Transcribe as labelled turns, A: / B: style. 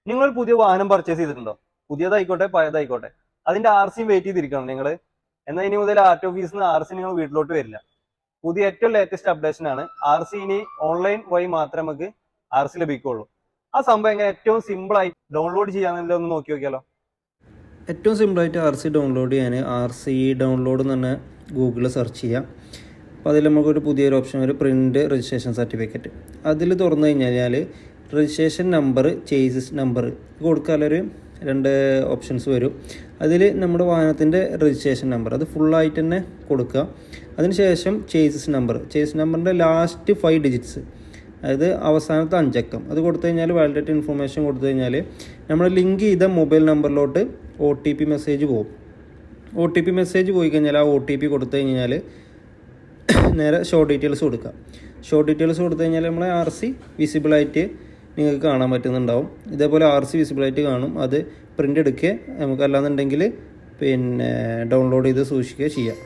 A: നിങ്ങൾ പുതിയ വാഹനം പർച്ചേസ് ചെയ്തിട്ടുണ്ടോ? പുതിയതായിക്കോട്ടെ പഴയതായിക്കോട്ടെ, അതിന്റെ RC വെയിറ്റ് ചെയ്തിരിക്കണം നിങ്ങൾ. എന്നാൽ ഇനി മുതൽ ആർടി ഓഫീസിൽ നിന്ന് RC നിങ്ങൾ വീട്ടിലോട്ട് വരില്ല. പുതിയ ഏറ്റവും ലേറ്റസ്റ്റ് അപ്ഡേഷൻ ആണ്. RC ഇനി ഓൺലൈൻ വഴി മാത്രമേ നമുക്ക് RC ലഭിക്കുള്ളൂ. ആ സംഭവം എങ്ങനെ ഏറ്റവും സിമ്പിൾ ആയി ഡൗൺലോഡ് ചെയ്യാമെന്നല്ലോ ഒന്ന് നോക്കി നോക്കിയാലോ.
B: ഏറ്റവും സിമ്പിളായിട്ട് RC ഡൗൺലോഡ് ചെയ്യാൻ RC ഡൗൺലോഡ് എന്ന് പറഞ്ഞാൽ ഗൂഗിളിൽ സെർച്ച് ചെയ്യാം. അപ്പോൾ അതിൽ നമുക്കൊരു പുതിയൊരു ഓപ്ഷൻ വരും, പ്രിൻറ്റ് രജിസ്ട്രേഷൻ സർട്ടിഫിക്കറ്റ്. അതിൽ തുറന്നു കഴിഞ്ഞാൽ രജിസ്ട്രേഷൻ നമ്പർ, ചേസിസ് നമ്പർ കൊടുക്കാനൊരു 2 ഓപ്ഷൻസ് വരും. അതിൽ നമ്മുടെ വാഹനത്തിൻ്റെ രജിസ്ട്രേഷൻ നമ്പർ അത് ഫുള്ളായിട്ട് തന്നെ കൊടുക്കുക. അതിനുശേഷം ചേസിസ് നമ്പറിൻ്റെ ലാസ്റ്റ് 5 ഡിജിറ്റ്സ്, അതായത് അവസാനത്തെ 5 അക്കം അത് കൊടുത്തു കഴിഞ്ഞാൽ വാലിഡേറ്റ് ഇൻഫർമേഷൻ കൊടുത്തു കഴിഞ്ഞാൽ നമ്മൾ ലിങ്ക് ചെയ്ത മൊബൈൽ നമ്പറിലോട്ട് OTP മെസ്സേജ് പോകും. OTP മെസ്സേജ് പോയി കഴിഞ്ഞാൽ ആ OTP കൊടുത്തു കഴിഞ്ഞാൽ നേരെ ഷോ ഡീറ്റെയിൽസ് കൊടുക്കുക. ഷോ ഡീറ്റെയിൽസ് കൊടുത്തു കഴിഞ്ഞാൽ നമ്മളെ RC വിസിബിളായിട്ട് നിങ്ങൾക്ക് കാണാൻ പറ്റുന്നുണ്ടാവും. ഇതേപോലെ RC വിസിബിളായിട്ട് കാണും. അത് പ്രിൻ്റ് എടുക്കുക, നമുക്ക് അല്ലാന്നുണ്ടെങ്കിൽ ഡൗൺലോഡ് ചെയ്ത് സൂക്ഷിക്കുക ചെയ്യാം.